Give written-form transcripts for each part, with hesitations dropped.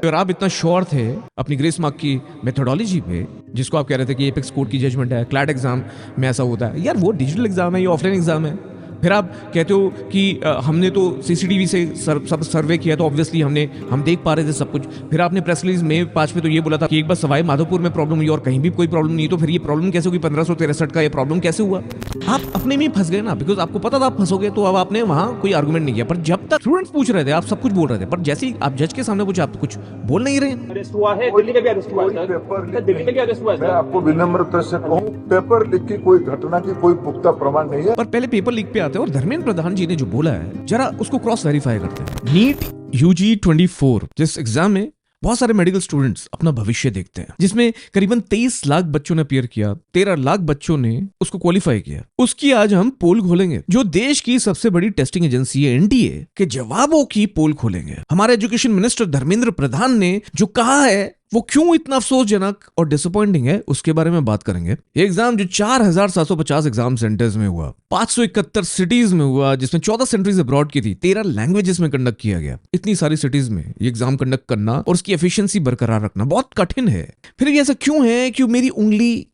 अगर आप इतना श्योर थे अपनी ग्रेस मार्क की मेथोडोलॉजी पे, जिसको आप कह रहे थे कि एपेक्स कोर्ट की जजमेंट है, क्लैट एग्जाम में ऐसा होता है, यार वो डिजिटल एग्जाम है, ये ऑफलाइन एग्जाम है। फिर आप कहते हो कि हमने तो सीसीटीवी से सब सर्वे किया, तो ऑब्वियसली हम देख पा रहे थे सब कुछ। फिर आपने प्रेस रिलीज May 5 में तो ये बोला था कि एक बार सवाई माधोपुर में प्रॉब्लम हुई और कहीं भी कोई प्रॉब्लम नहीं, तो फिर ये प्रॉब्लम कैसे हुई? 1563 का ये प्रॉब्लम कैसे हुआ? आप अपने में फंस गए ना, बिकॉज आपको पता था आप फंसोगे, तो अब आपने वहां कोई आर्गुमेंट नहीं किया। पर जब तक स्टूडेंट्स पूछ रहे थे आप सब कुछ बोल रहे थे, पर जैसे ही आप जज के सामने कुछ आप कुछ बोल नहीं रहे। अरेस्ट हुआ है, दिल्ली में भी अरेस्ट हुआ है सर, दिल्ली में भी अरेस्ट हुआ है। मैं आपको विनम्रता से कहूं, पेपर लीक की कोई घटना की कोई पुख्ता प्रमाण नहीं है। पर पहले पेपर लीक पे आते हैं और धर्मेंद्र प्रधान जी ने जो बोला है जरा उसको क्रॉस वेरीफाई करते हैं। नीट यूजी 24 जिस एग्जाम में बहुत सारे मेडिकल स्टूडेंट्स अपना भविष्य देखते हैं, जिसमें करीबन 23 लाख बच्चों ने अपियर किया, 13 लाख बच्चों ने उसको क्वालिफाई किया, उसकी आज हम पोल खोलेंगे। जो देश की सबसे बड़ी टेस्टिंग एजेंसी है एनटीए के जवाबों की पोल खोलेंगे। हमारे एजुकेशन मिनिस्टर धर्मेंद्र प्रधान ने जो कहा है वो क्यों इतना अफसोसजनक और डिसअपॉइंटिंग है, उसके बारे में बात करेंगे। ये एग्जाम जो 4750 एग्जाम सेंटर्स में हुआ, 571 सिटीज में हुआ, जिसमें 14 सेंट्रीज अब्रॉड की थी, 13 लैंग्वेजेस में कंडक्ट किया गया। इतनी सारी सिटीज में ये एग्जाम कंडक्ट करना और उसकी एफिशिएंसी बरकरार रखना बहुत कठिन है। फिर ये ऐसा क्यों है कि मेरी उंगली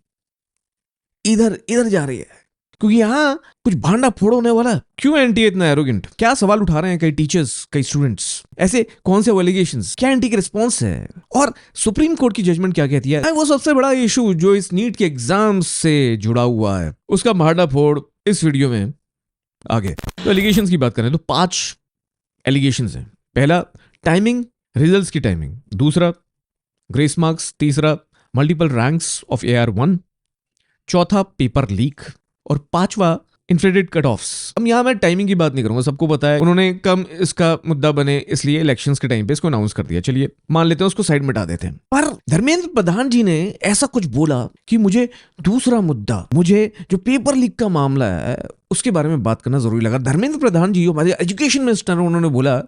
इधर इधर जा रही है? क्योंकि यहाँ कुछ भांडा फोड़ होने वाला। क्यों एनटीए इतना एरोगेंट? क्या सवाल उठा रहे हैं कई टीचर्स, कई स्टूडेंट्स? ऐसे कौन से एलिगेशंस? क्या एनटीए का रिस्पॉन्स है? और सुप्रीम कोर्ट की जजमेंट क्या कहती है? वो सबसे बड़ा इशू जो इस नीट के एग्जाम से जुड़ा हुआ है, उसका भांडा फोड़ इस वीडियो में आगे। तो एलिगेशंस की बात करें तो 5 एलिगेशंस हैं। पहला, टाइमिंग, रिजल्ट्स की टाइमिंग। दूसरा, ग्रेस मार्क्स। तीसरा, मल्टीपल रैंक्स ऑफ AR1। चौथा, पेपर लीक। और 5वां, इन्फ्लेटेड कट ऑफ्स। अब यहां मैं टाइमिंग की बात नहीं करूंगा, सबको पता है उन्होंने कम इसका मुद्दा बने इसलिए इलेक्शंस के टाइम पे इसको अनाउंस कर दिया। चलिए मान लेते हैं, उसको साइड में हटा देते हैं। पर धर्मेंद्र प्रधान जी ने ऐसा कुछ बोला कि मुझे दूसरा मुद्दा, मुझे जो पेपर लीक का मामला है उसके बारे में बात करना जरूरी लगा। धर्मेंद्र प्रधान जी हमारे एजुकेशन मिनिस्टर, उन्होंने बोला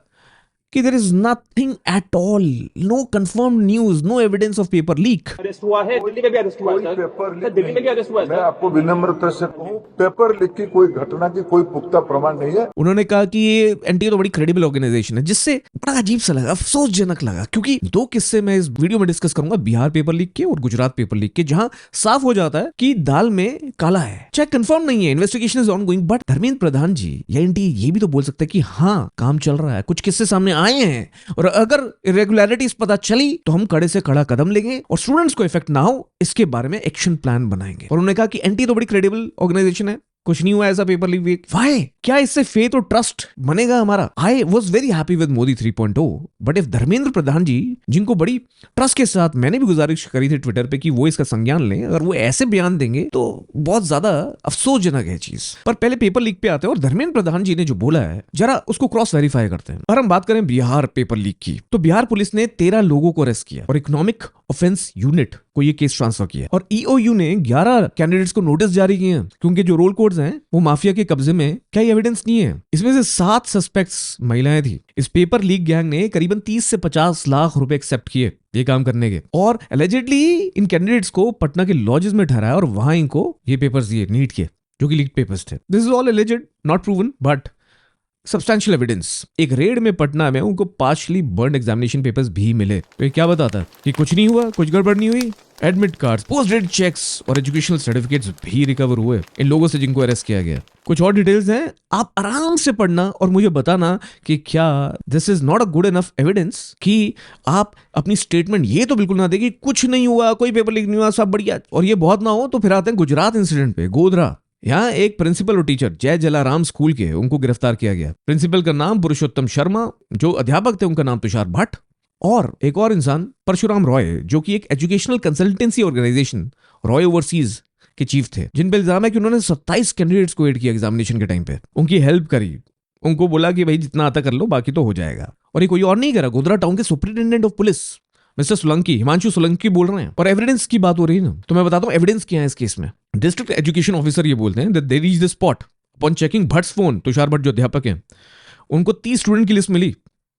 कि there is nothing at all, no confirmed news, no evidence of paper leak. Arrest हुआ है, दिल्ली में भी अरेस्ट हुआ है सर, पेपर दिल्ली में भी अरेस्ट हुआ है। मैं आपको विनम्रता से कहूं, पेपर लीक की कोई घटना की कोई पुख्ता प्रमाण नहीं है। उन्होंने कहा कि ये एनटीए तो बड़ी क्रेडिबल ऑर्गेनाइजेशन है, जिससे बड़ा अजीब सा लगा, अफसोसजनक लगा। क्योंकि 2 किस्से मैं इस वीडियो में डिस्कस करूंगा, बिहार पेपर लीक के और गुजरात पेपर लीक के, जहां साफ हो जाता है कि दाल में काला है। चाहे कंफर्म नहीं है, investigation is ongoing, but Dharmendra Pradhan ji या एनटीए ये भी तो बोल सकते हैं कि हाँ काम चल रहा है, कुछ किस्से सामने आए हैं, और अगर इरेगुलरिटीज पता चली तो हम कड़े से कड़ा कदम लेंगे और स्टूडेंट्स को इफेक्ट ना हो इसके बारे में एक्शन प्लान बनाएंगे। और उन्होंने कहा कि एनटीए तो बड़ी क्रेडिबल ऑर्गेनाइजेशन है, कुछ नहीं हुआ ऐसा पेपर लीक वीक। वाई? क्या इससे फेथ और ट्रस्ट बनेगा हमारा? I was very happy with Modi 3.0, but if Dharmendra Pradhan ji, जिनको बड़ी ट्रस्ट के साथ मैंने भी गुजारिश करी थी ट्विटर पे कि वो इसका संज्ञान लें, अगर वो ऐसे बयान देंगे तो बहुत ज्यादा अफसोसजनक है चीज। पर पहले पेपर लीक पे आते हैं और धर्मेंद्र प्रधान जी ने जो बोला है जरा उसको क्रॉस वेरीफाई करते हैं। और हम बात करें बिहार पेपर लीक की, तो बिहार पुलिस ने 13 लोगों को अरेस्ट किया और इकोनॉमिक ऑफेंस यूनिट को ये केस ट्रांसफर किया। और ईओयू ने 11 कैंडिडेट्स को नोटिस जारी किए हैं क्योंकि जो रोल कोड्स हैं वो माफिया के कब्जे में, क्या एविडेंस नहीं है। इसमें से 7 सस्पेक्ट्स महिलाएं थी। इस पेपर लीक गैंग ने करीबन 30 से 50 लाख रुपए एक्सेप्ट किए ये काम करने के, और एलिजिडली इन कैंडिडेट्स को पटना के लॉजेस में ठहराया और वहां इनको ये पेपर्स दिए नीट के, जो कि लीक पेपर्स थे। This is all alleged, not proven, but substantial evidence. एक रेड में पटना में उनको पार्शली बर्न्ड एग्जामिनेशन पेपर्स भी मिले। तो ये क्या बताता है कि कुछ नहीं हुआ, कुछ गड़बड़ नहीं हुई। Admit cards, post grade checks और एजुकेशनल सर्टिफिकेट्स भी रिकवर हुए इन लोगों से जिनको अरेस्ट किया गया। कुछ और डिटेल्स हैं, आप आराम से पढ़ना और मुझे बताना कि क्या this is not a good enough evidence कि आप अपनी स्टेटमेंट ये तो बिल्कुल ना दे कि कुछ नहीं हुआ, कोई पेपर लीक नहीं हुआ, सब बढ़िया, और ये बहुत ना हो। तो फिर आते हैं गुजरात इंसिडेंट पे, गोधरा। यहाँ एक प्रिंसिपल और टीचर जय जलाराम स्कूल के, उनको गिरफ्तार किया गया। प्रिंसिपल का नाम पुरुषोत्तम शर्मा, जो अध्यापक थे उनका नाम तुषार भट्ट, और एक और इंसान परशुराम रॉय, जो कि एक educational consultancy organization Roy overseas के चीफ थे, जिन पर इल्जाम है कि उन्होंने 27 कैंडिडेट्स को एड किया एग्जामिनेशन के टाइम पे, उनकी हेल्प करी, उनको बोला कि भाई जितना आता कर लो, बाकी तो हो जाएगा। और ये कोई और नहीं करा, गोधरा टाउन के superintendent of police mister Solanki, Himanshu Solanki बोल रहे हैं। और एविडेंस की बात हो रही है ना, तो मैं बताता हूं एविडेंस क्या है इस केस में। डिस्ट्रिक्ट एजुकेशन ऑफिसर ये बोलते हैं that they reach the spot upon checking Bhatt's phone. Tushar Bhatt जो अध्यापक हैं, उनको 30 स्टूडेंट की लिस्ट मिली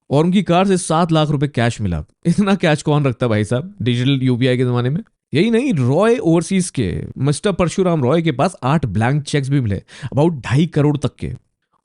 और उनकी कार से 7 लाख रुपए कैश मिला। इतना कैश कौन रखता भाई साहब डिजिटल यूपीआई के जमाने में? यही नहीं, रॉय ओवरसीज के मिस्टर परशुराम रॉय के पास 8 ब्लैंक चेक्स भी मिले, अबाउट 2.5 करोड़ तक के।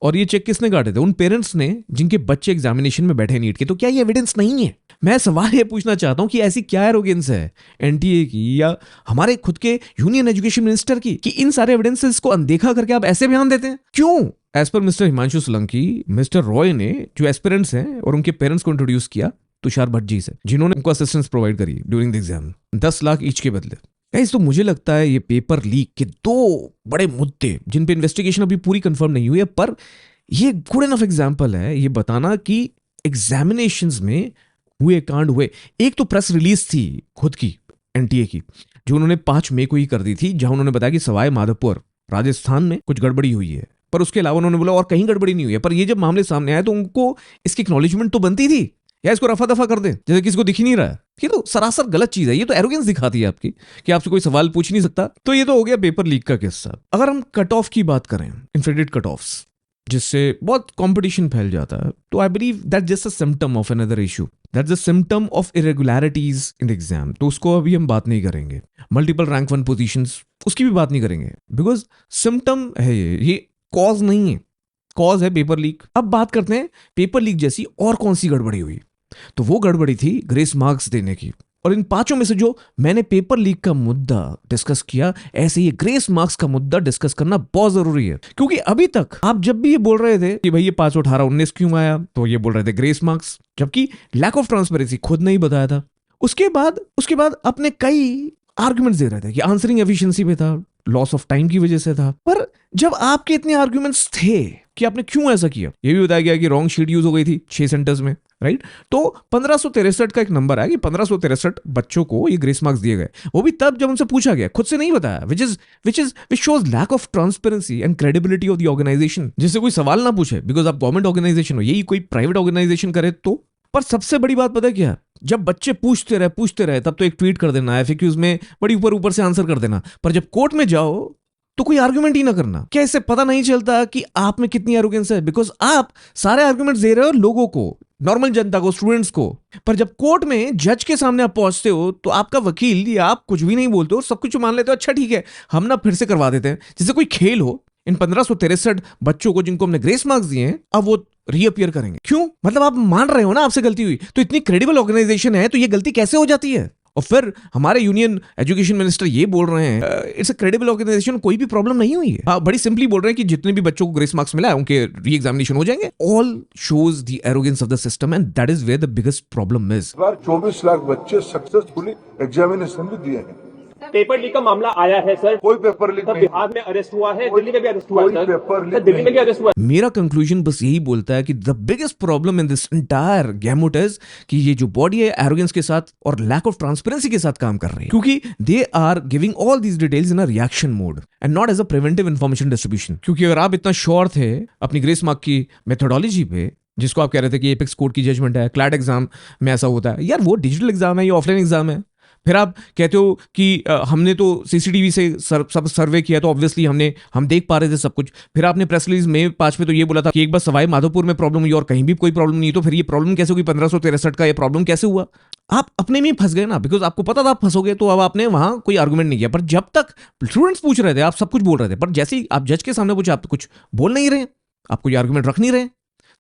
और ये चेक किसने काटे थे? उन पेरेंट्स ने जिनके बच्चे एग्जामिनेशन में बैठे नीट के। तो क्या ये एविडेंस नहीं है? मैं सवाल ये पूछना चाहता हूं कि ऐसी क्या एरोगेंस है एनटीए की या हमारे खुद के यूनियन एजुकेशन मिनिस्टर की कि इन सारे एविडेंसेस को अनदेखा करके आप ऐसे बयान देते हैं? क्यों? एज पर मिस्टर हिमांशु सोलंकी, मिस्टर रॉय ने जो एस्पिरेंट्स हैं और उनके पेरेंट्स को इंट्रोड्यूस किया तुषार भट्ट जी से, जिन्होंने उनको असिस्टेंस प्रोवाइड करी during the exam, 10 lakh each के बदले। गाइस, तो मुझे लगता है ये पेपर लीक के दो बड़े मुद्दे जिन पे इन्वेस्टिगेशन अभी पूरी कंफर्म नहीं हुई है, पर ये गुड इनफ एग्जांपल है ये बताना कि एग्जामिनेशंस में हुए कांड हुए। एक तो प्रेस रिलीज थी खुद की एनटीए की, जो उन्होंने 5 मई को ही कर दी थी, जहां उन्होंने बताया कि सवाई माधोपुर राजस्थान में कुछ गड़बड़ी हुई है, पर उसके अलावा उन्होंने बोला और कहीं गड़बड़ी नहीं हुई है। पर ये जब मामले सामने आए तो उनको इसकी एक्नॉलेजमेंट तो बनती थी, या इसको रफा दफा कर दें जैसे किसी को दिख ही नहीं रहा है। ये तो सरासर गलत चीज है। ये तो एरोगेंस दिखाती है आपकी कि आपसे कोई सवाल पूछ नहीं सकता। तो ये तो हो गया पेपर लीक का किस्सा। अगर हम कट ऑफ की बात करें, इन्फ्लेटेड कट ऑफ्स, जिससे बहुत कंपटीशन फैल जाता है, तो I believe that just a symptom of another issue, that's a symptom of irregularities in the exam. तो उसको अभी हम बात नहीं करेंगे। मल्टीपल रैंक 1 पोजीशंस, उसकी भी बात नहीं करेंगे, बिकॉज सिम्टम है ये कॉज नहीं है। कॉज है पेपर लीक। अब बात करते हैं पेपर लीक जैसी और कौन सी गड़बड़ी हुई। तो वो गड़बड़ी थी ग्रेस मार्क्स देने की। और इन 5 में से जो मैंने पेपर लीक का मुद्दा डिस्कस किया, ऐसे ही ग्रेस मार्क्स का मुद्दा डिस्कस करना बहुत जरूरी है। क्योंकि अभी तक आप जब भी ये बोल रहे थे कि भाई ये 5, 18, 19 क्यों आया, तो ये बोल रहे थे ग्रेस मार्क्स, जबकि लैक ऑफ ट्रांसपेरेंसी खुद नहीं बताया था। उसके बाद अपने कई आर्ग्यूमेंट्स दे रहे थे कि आंसरिंग एफिशिएंसी में था, लॉस ऑफ टाइम की वजह से था। पर जब आपके इतने आर्ग्यूमेंट्स थे कि आपने क्यों ऐसा किया, ये भी बताया गया कि रॉन्ग शीट यूज हो गई थी 6 सेंटर्स में, राइट। तो 1563 का एक नंबर है कि 1563 बच्चों को ये ग्रेस मार्क्स दिए गए, वो भी तब जब उनसे पूछा गया, खुद से नहीं बताया, which shows lack of transparency and credibility of the organization. जिससे कोई सवाल ना पूछे, बिकॉज आप गवर्नमेंट ऑर्गेनाइजेशन हो, यही कोई प्राइवेट ऑर्गेनाइजेशन करे तो। पर सबसे बड़ी बात पता है क्या, जब बच्चे पूछते रहे तब तो एक ट्वीट कर देना, एफएक्यूज में बड़ी ऊपर से आंसर कर देना, पर जब कोर्ट में जाओ तो कोई आर्गुमेंट ही ना करना। क्या इससे पता नहीं चलता कि आप में कितनी एरोगेंस है? बिकॉज आप सारे आर्गुमेंट दे रहे हो लोगों को, नॉर्मल जनता को, स्टूडेंट्स को, पर जब कोर्ट में जज के सामने आप पहुंचते हो तो आपका वकील या आप कुछ भी नहीं बोलते हो, सब कुछ मान लेते हो, अच्छा ठीक है हम ना फिर से करवा देते हैं, जैसे कोई खेल हो। इन 1563 बच्चों को जिनको हमने ग्रेस मार्क्स दिए हैं, अब वो रीअपियर करेंगे। क्यों? मतलब आप मान रहे हो ना आपसे गलती हुई, तो इतनी क्रेडिबल ऑर्गेनाइजेशन है तो ये गलती कैसे हो जाती है? और फिर हमारे यूनियन एजुकेशन मिनिस्टर ये बोल रहे हैं इट्स अ क्रेडिबल ऑर्गेनाइजेशन, कोई भी प्रॉब्लम नहीं हुई है। हाँ, बड़ी सिंपली बोल रहे हैं कि जितने भी बच्चों को ग्रेस मार्क्स मिला है उनके री एग्जामिनेशन हो जाएंगे। All shows the arrogance of the system and that is where the biggest problem is. 24 lakh बच्चे सक्सेसफुली एग्जामिनेशन भी दिए हैं। पेपर लीक का मामला आया है सर, कोई पेपर लीक सर नहीं। बिहार में अरेस्ट हुआ है, दिल्ली में भी अरेस्ट हुआ है कोई paper sir, leak sir Delhi में भी अरेस्ट हुआ है। मेरा कंक्लूजन बस यही बोलता है कि the biggest problem in this entire gamut is कि ये जो बॉडी है एरोगेंस के साथ और लैक ऑफ ट्रांसपेरेंसी के साथ काम कर रही है, क्योंकि they are giving all these details in a reaction mode and not as a preventive information distribution. क्योंकि अगर आप इतना श्योर थे अपनी ग्रेस मार्क की मेथोडोलॉजी पे, जिसको आप कह रहे थे कि एपेक्स कोर्ट की जजमेंट है, क्लैट एग्जाम में ऐसा होता है, यार वो डिजिटल एग्जाम है, ये ऑफलाइन एग्जाम है। फिर आप कहते हो कि हमने तो सीसीटीवी से सब सर्वे किया तो ऑब्वियसली हम देख पा रहे थे सब कुछ। फिर आपने प्रेस रिलीज में 5 में तो ये बोला था कि एक बार सवाई माधोपुर में प्रॉब्लम हुई और कहीं भी कोई प्रॉब्लम नहीं, तो फिर ये प्रॉब्लम कैसे हुई? 1563 का ये प्रॉब्लम कैसे हुआ? आप अपने में फंस गए ना, बिकॉज आपको पता था आप फंसोगे, तो अब आपने वहां कोई आर्गुमेंट नहीं किया। पर जब तक स्टूडेंट्स पूछ रहे थे आप सब कुछ बोल रहे थे, पर जैसे ही आप जज के सामने पूछे आप तो कुछ बोल नहीं रहे, आप कोई आर्गुमेंट रख नहीं रहे।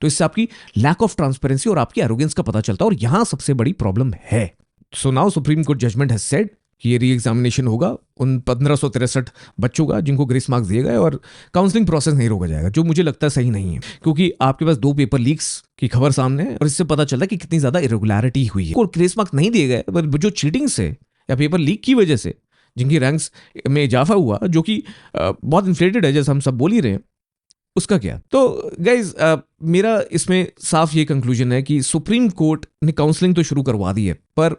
तो इससे आपकी लैक ऑफ ट्रांसपेरेंसी और आपकी एरोगेंस का पता चलता है, और यहां सबसे बड़ी प्रॉब्लम है। So now supreme court judgment has said कि ये री एग्जामिनेशन होगा उन 1563 बच्चों का जिनको ग्रेस मार्क्स दिए गए, और काउंसलिंग प्रोसेस नहीं रोका जाएगा, जो मुझे लगता है सही नहीं है, क्योंकि आपके पास 2 पेपर लीक्स की खबर सामने है और इससे पता चलता है कि कितनी ज्यादा इरेगुलरिटी हुई है। ग्रेस मार्क्स नहीं दिए गए, पर जो चीटिंग से या पेपर लीक की वजह से जिनकी रैंक्स में इजाफा हुआ, जो कि बहुत इन्फ्लेटेड है जैसे हम सब बोल ही रहे हैं, उसका क्या? तो गाइज मेरा इसमें साफ ये कंक्लूजन है कि सुप्रीम कोर्ट ने काउंसलिंग तो शुरू करवा दी है, पर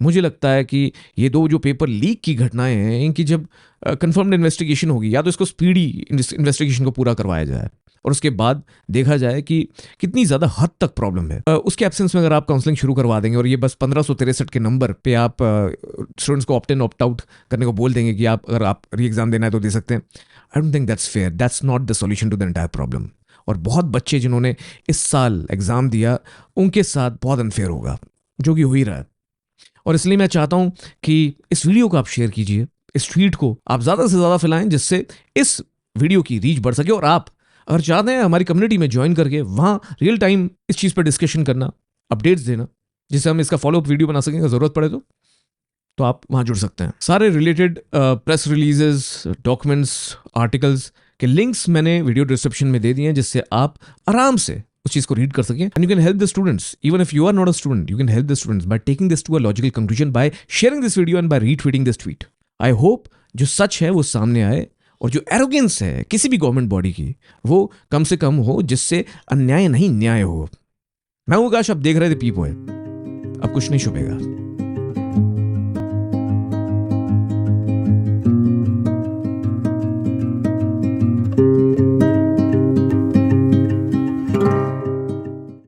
मुझे लगता है कि ये 2 जो पेपर लीक की घटनाएं हैं, इनकी जब कंफर्म्ड इन्वेस्टिगेशन होगी, या तो इसको स्पीडी इन्वेस्टिगेशन को पूरा करवाया जाए और उसके बाद देखा जाए कि कितनी ज़्यादा हद तक प्रॉब्लम है। उसके एब्सेंस में अगर आप काउंसलिंग शुरू करवा देंगे और ये बस 1563 के नंबर पे आप स्टूडेंट्स को ऑप्ट इन ऑप्ट आउट करने को बोल देंगे कि अगर आप री एग्जाम देना है तो दे सकते हैं, I don't think that's fair, that's not the solution to the entire problem. और बहुत बच्चे जिन्होंने इस साल एग्जाम दिया उनके साथ बहुत अनफेयर होगा, जो कि हो ही रहा है। और इसलिए मैं चाहता हूं कि इस वीडियो को आप शेयर कीजिए, इस ट्वीट को आप ज़्यादा से ज़्यादा फैलाएं, जिससे इस वीडियो की रीच बढ़ सके और आप अगर चाहते हैं हमारी कम्युनिटी में ज्वाइन करके वहाँ रियल टाइम इस चीज़ पर डिस्कशन करना, अपडेट्स देना, जिससे हम इसका फॉलोअप वीडियो बना सकेंगे ज़रूरत पड़े तो आप वहाँ जुड़ सकते हैं। सारे related press releases, documents, articles के लिंक्स मैंने वीडियो डिस्क्रिप्शन में दे दिए हैं, जिससे आप आराम से उस चीज़ को रीड कर सकें। And you can help the students, even if you are not a student, you can help the students by taking this to a logical conclusion, by sharing this video and by retweeting this tweet. I hope जो सच है वो सामने आए और जो arrogance है किसी भी गवर्नमेंट बॉडी की वो कम से कम हो, जिससे अन्याय नहीं न्याय हो। मैं हूं आकाश, आप देख रहे थे पीपॉय। अब कुछ नहीं छुपेगा।